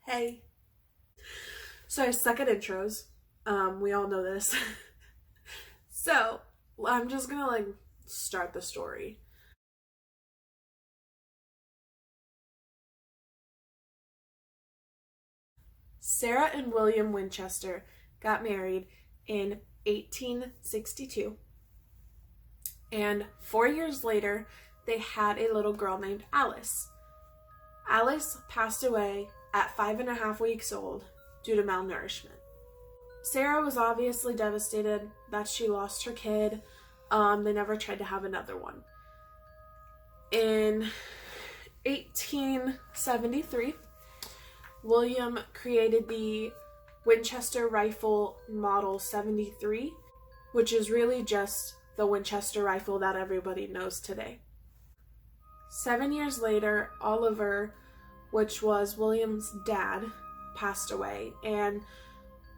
Hey. So I suck at intros. We all know this. So I'm just gonna start the story. Sarah and William Winchester got married in 1862. And 4 years later, they had a little girl named Alice. Alice passed away at 5.5 weeks old due to malnourishment. Sarah was obviously devastated that she lost her kid. They never tried to have another one. In 1873, William created the Winchester Rifle Model 73, which is really just the Winchester rifle that everybody knows today. 7 years later, Oliver, which was William's dad, passed away, and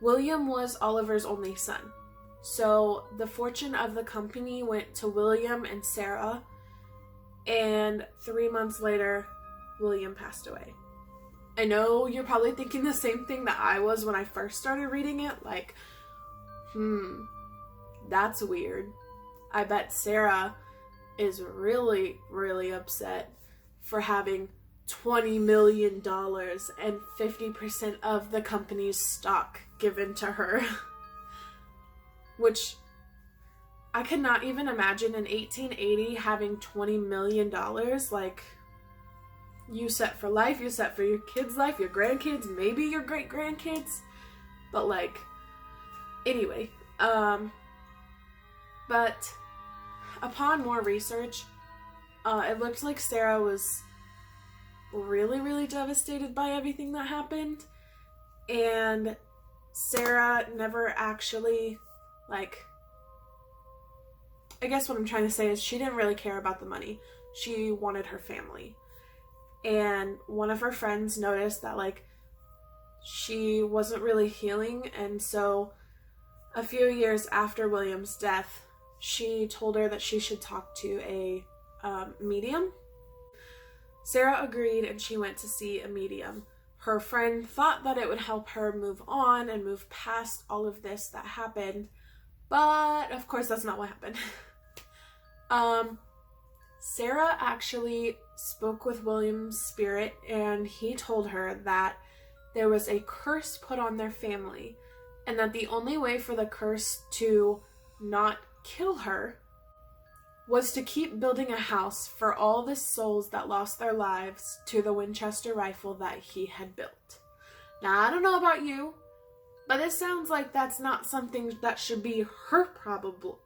William was Oliver's only son. So the fortune of the company went to William and Sarah, and 3 months later, William passed away. I know you're probably thinking the same thing that I was when I first started reading it, that's weird. I bet Sarah is really, really upset for having $20 million and 50% of the company's stock given to her. Which I could not even imagine in 1880 having $20 million. You set for life, you set for your kids' life, your grandkids, maybe your great-grandkids. But anyway, but upon more research, it looked like Sarah was really, really devastated by everything that happened. And Sarah never actually, I guess what I'm trying to say is she didn't really care about the money. She wanted her family. And one of her friends noticed that, she wasn't really healing. And so a few years after William's death, she told her that she should talk to a medium. Sarah agreed and she went to see a medium. Her friend thought that it would help her move on and move past all of this that happened, but of course that's not what happened. Sarah actually spoke with William's spirit, and he told her that there was a curse put on their family, and that the only way for the curse to not kill her was to keep building a house for all the souls that lost their lives to the Winchester rifle that he had built. Now, I don't know about you, but it sounds like that's not something that should be her probable.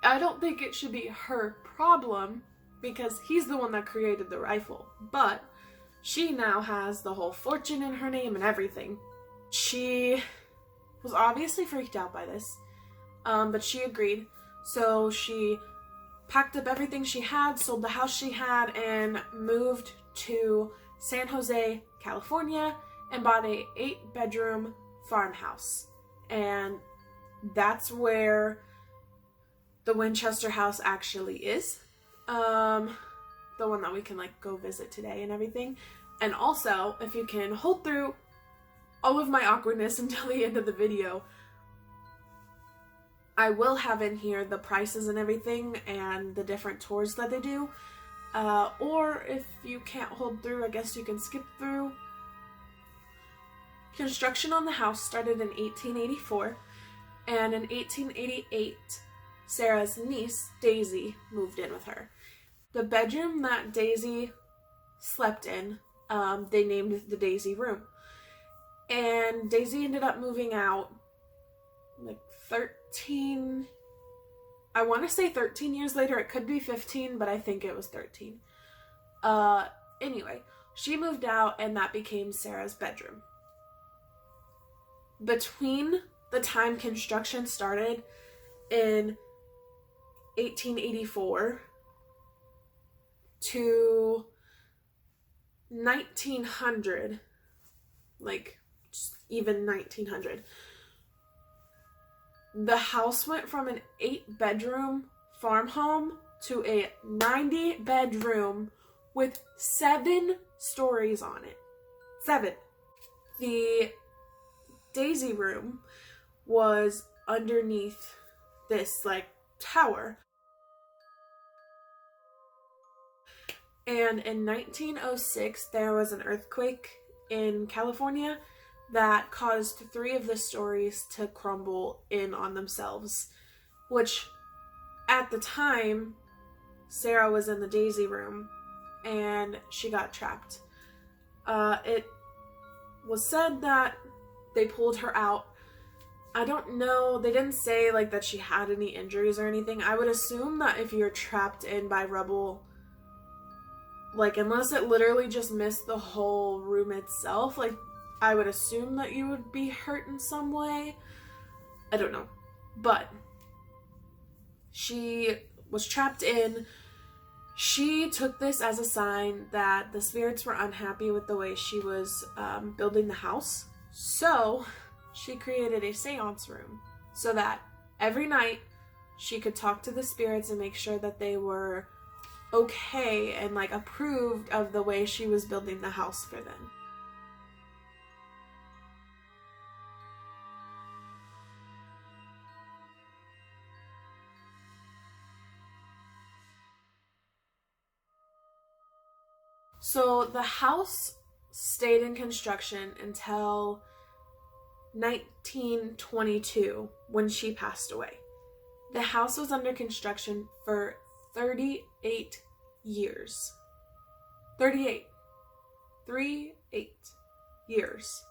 I don't think it should be her problem, because he's the one that created the rifle. But she now has the whole fortune in her name and everything. She was obviously freaked out by this, but she agreed. So she packed up everything she had, sold the house she had, and moved to San Jose, California, and bought a 8-bedroom farmhouse. And that's where the Winchester house actually is. The one that we can go visit today and everything. And also, if you can hold through all of my awkwardness until the end of the video, I will have in here the prices and everything and the different tours that they do. Or if you can't hold through, I guess you can skip through. Construction on the house started in 1884, and in 1888, Sarah's niece, Daisy, moved in with her. The bedroom that Daisy slept in, they named the Daisy room. And Daisy ended up moving out 13, I want to say 13 years later. It could be 15, but I think it was 13. Anyway, she moved out and that became Sarah's bedroom. Between the time construction started in 1884 to 1900, even 1900, the house went from an 8-bedroom farm home to a 90-bedroom with 7 stories on it. 7. The Daisy room was underneath this like tower. And in 1906, there was an earthquake in California that caused 3 of the stories to crumble in on themselves, which at the time, Sarah was in the Daisy room and she got trapped. It was said that they pulled her out. I don't know, they didn't say like that she had any injuries or anything. I would assume that if you're trapped in by rubble, like unless it literally just missed the whole room itself, like I would assume that you would be hurt in some way. I don't know. But she was trapped in. She took this as a sign that the spirits were unhappy with the way she was building the house. So she created a seance room so that every night she could talk to the spirits and make sure that they were okay and like approved of the way she was building the house for them. So the house stayed in construction until 1922 when she passed away. The house was under construction for 38 years. 38 years.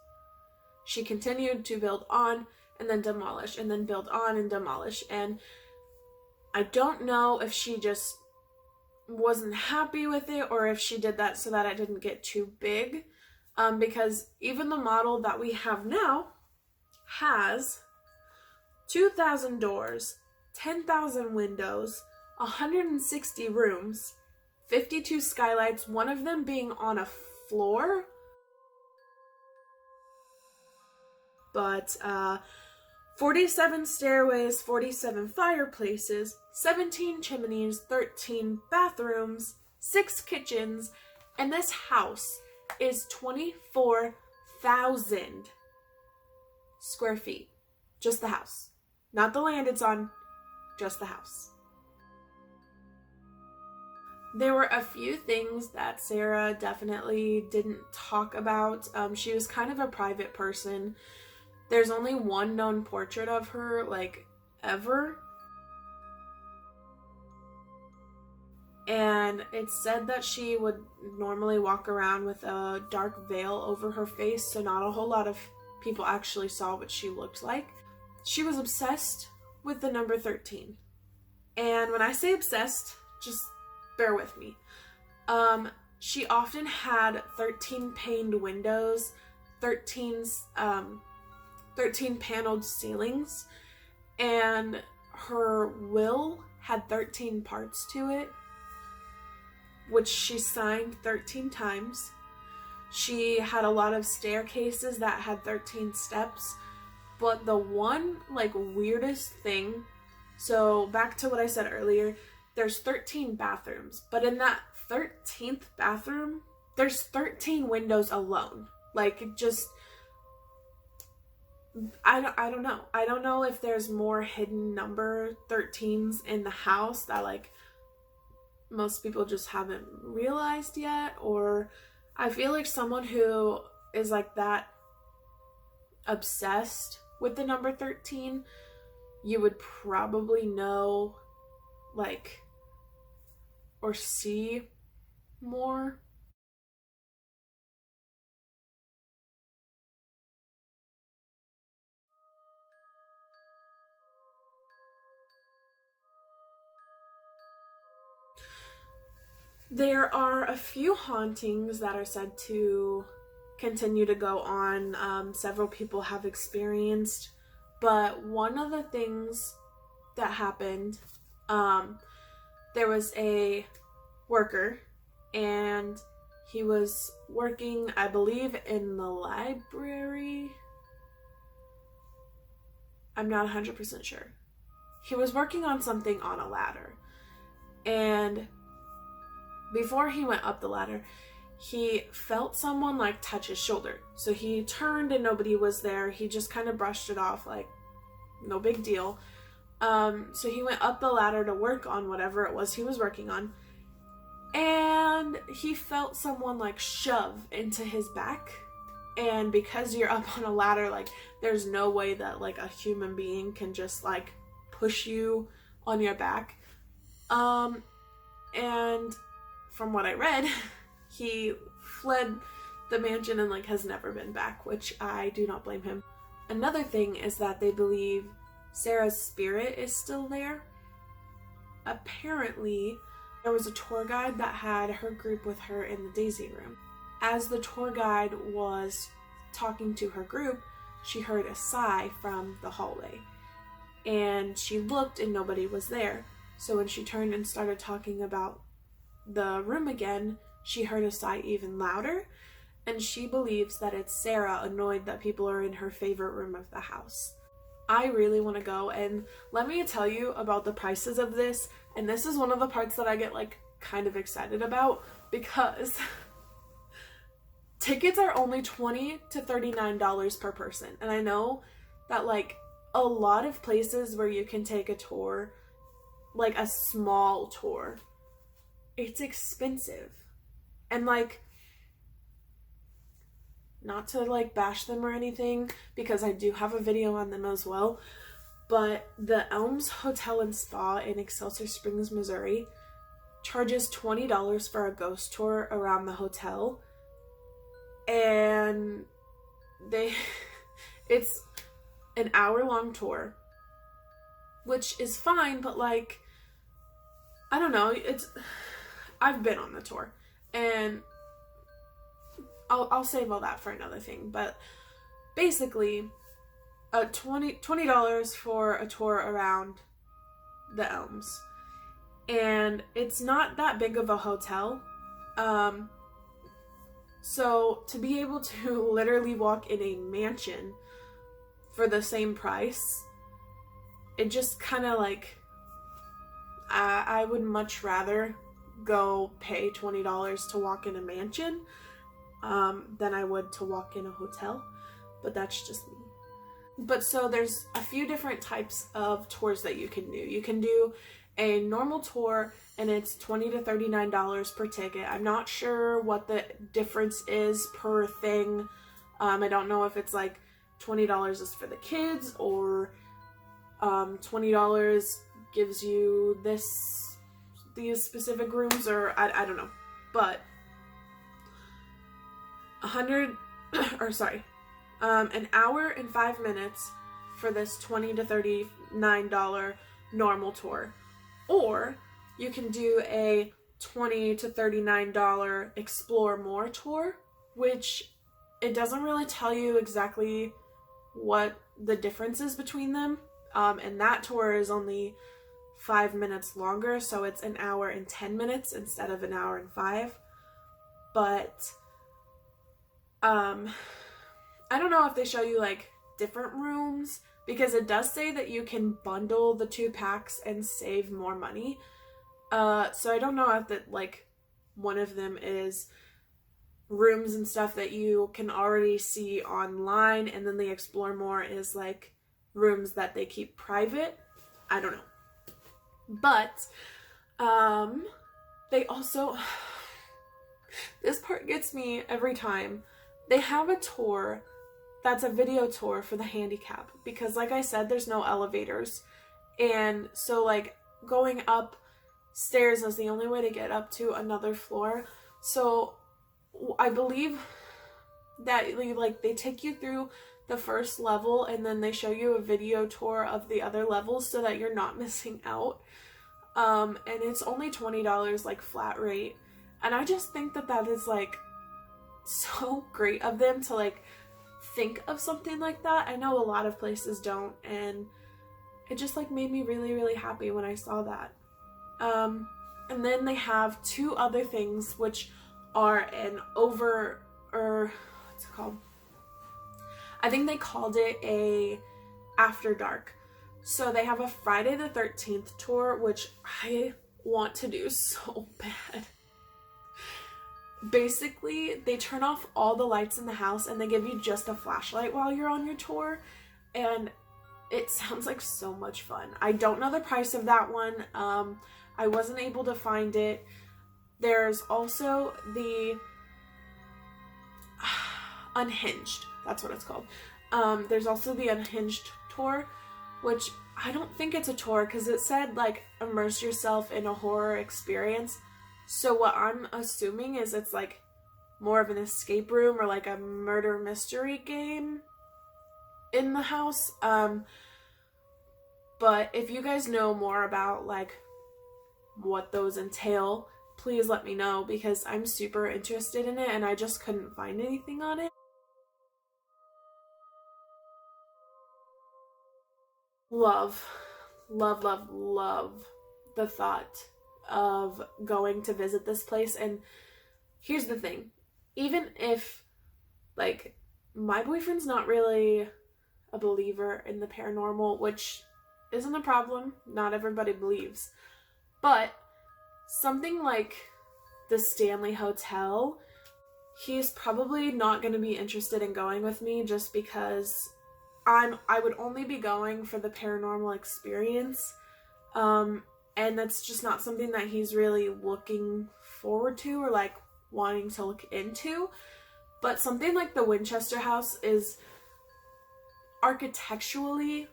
She continued to build on and then demolish and then build on and demolish. And I don't know if she just wasn't happy with it or if she did that so that it didn't get too big. Because even the model that we have now has 2,000 doors, 10,000 windows, 160 rooms, 52 skylights, one of them being on a floor. But 47 stairways, 47 fireplaces, 17 chimneys, 13 bathrooms, 6 kitchens, and this house is 24,000 square feet. Just the house. Not the land it's on, just the house. There were a few things that Sarah definitely didn't talk about. She was kind of a private person. There's only one known portrait of her, like, ever. And it's said that she would normally walk around with a dark veil over her face, so not a whole lot of people actually saw what she looked like. She was obsessed with the number 13. And when I say obsessed, just bear with me. She often had 13 paned windows, 13 paneled ceilings, and her will had 13 parts to it, which she signed 13 times. She had a lot of staircases that had 13 steps, but the one, like, weirdest thing, so back to what I said earlier, there's 13 bathrooms, but in that 13th bathroom, there's 13 windows alone. Like, it just, I don't know. I don't know if there's more hidden number 13s in the house that, like, most people just haven't realized yet, or I feel like someone who is like that obsessed with the number 13, you would probably know, like, or see more. There are a few hauntings that are said to continue to go on. Several people have experienced, but one of the things that happened, there was a worker and he was working, I believe, in the library. I'm not 100% sure. He was working on something on a ladder, and before he went up the ladder, he felt someone like touch his shoulder. So he turned and nobody was there. He just kind of brushed it off like no big deal. So he went up the ladder to work on whatever it was he was working on. And he felt someone like shove into his back. And because you're up on a ladder, like there's no way that like a human being can just like push you on your back. And from what I read, he fled the mansion and like has never been back, which I do not blame him. Another thing is that they believe Sarah's spirit is still there. Apparently, there was a tour guide that had her group with her in the Daisy room. As the tour guide was talking to her group, she heard a sigh from the hallway. And she looked and nobody was there. So when she turned and started talking about the room again, she heard a sigh even louder. And she believes that it's Sarah annoyed that people are in her favorite room of the house. I really want to go, and let me tell you about the prices of this. And this is one of the parts that I get like kind of excited about, because tickets are only $20 to $39 per person. And I know that like a lot of places where you can take a tour, like a small tour, it's expensive. And like, not to like bash them or anything, because I do have a video on them as well, but the Elms Hotel and Spa in Excelsior Springs, Missouri charges $20 for a ghost tour around the hotel. And it's an hour-long tour, which is fine, but like, I don't know, I've been on the tour, and I'll save all that for another thing. But basically, $20 for a tour around the Elms, and it's not that big of a hotel. So to be able to literally walk in a mansion for the same price, it just kind of like, I would much rather go pay $20 to walk in a mansion than I would to walk in a hotel, but that's just me. But so there's a few different types of tours that you can do. You can do a normal tour, and it's $20 to $39 per ticket. I'm not sure what the difference is per thing. I don't know if it's like $20 is for the kids, or $20 gives you these specific rooms, or I don't know. But an hour and 5 minutes for this $20 to $39 normal tour. Or you can do a $20 to $39 Explore More tour, which it doesn't really tell you exactly what the difference is between them. And that tour is only 5 minutes longer, so it's an hour and 10 minutes instead of an hour and 5. But I don't know if they show you like different rooms, because it does say that you can bundle the 2 packs and save more money. So I don't know if that like one of them is rooms and stuff that you can already see online, and then the Explore More is like rooms that they keep private. I don't know. But they also, this part gets me every time. They have a tour that's a video tour for the handicap, because like I said, there's no elevators, and so like going up stairs is the only way to get up to another floor. So I believe that like they take you through the first level, and then they show you a video tour of the other levels so that you're not missing out. And it's only $20 like flat rate, and I just think that that is like so great of them to like think of something like that. I know a lot of places don't, and it just like made me really, really happy when I saw that. And then they have 2 other things, which are what's it called? I think they called it a After Dark. So they have a Friday the 13th tour, which I want to do so bad. basically they turn off all the lights in the house and they give you just a flashlight while you're on your tour, and it sounds like so much fun. I don't know the price of that one. I wasn't able to find it. There's also the Unhinged, that's what it's called. There's also the Unhinged Tour, which I don't think it's a tour because it said like immerse yourself in a horror experience. So what I'm assuming is it's like more of an escape room or like a murder mystery game in the house. But if you guys know more about like what those entail, please let me know because I'm super interested in it and I just couldn't find anything on it. Love the thought of going to visit this place. And here's the thing, even if like my boyfriend's not really a believer in the paranormal, which isn't a problem, not everybody believes, but something like the Stanley Hotel, he's probably not going to be interested in going with me just because I would only be going for the paranormal experience, and that's just not something that he's really looking forward to or like wanting to look into. But something like the Winchester House is architecturally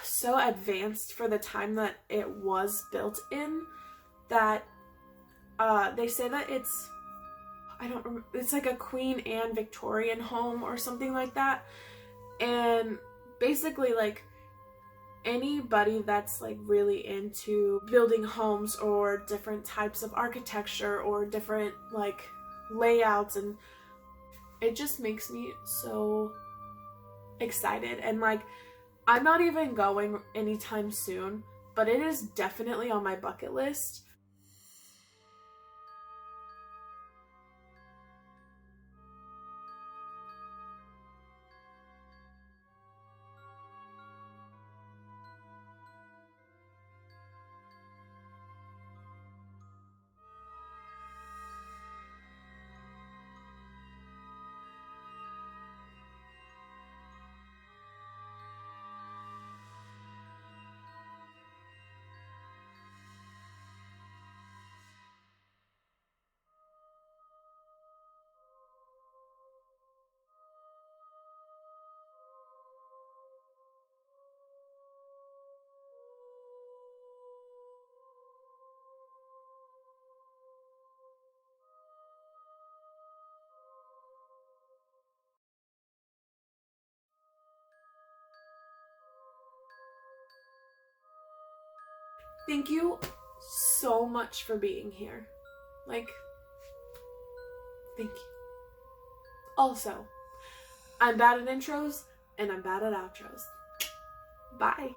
so advanced for the time that it was built in, that they say that it's, it's like a Queen Anne Victorian home or something like that. And basically like anybody that's like really into building homes or different types of architecture or different like layouts, and it just makes me so excited. And like I'm not even going anytime soon, but it is definitely on my bucket list. Thank you so much for being here. Like, thank you. Also, I'm bad at intros and I'm bad at outros. Bye.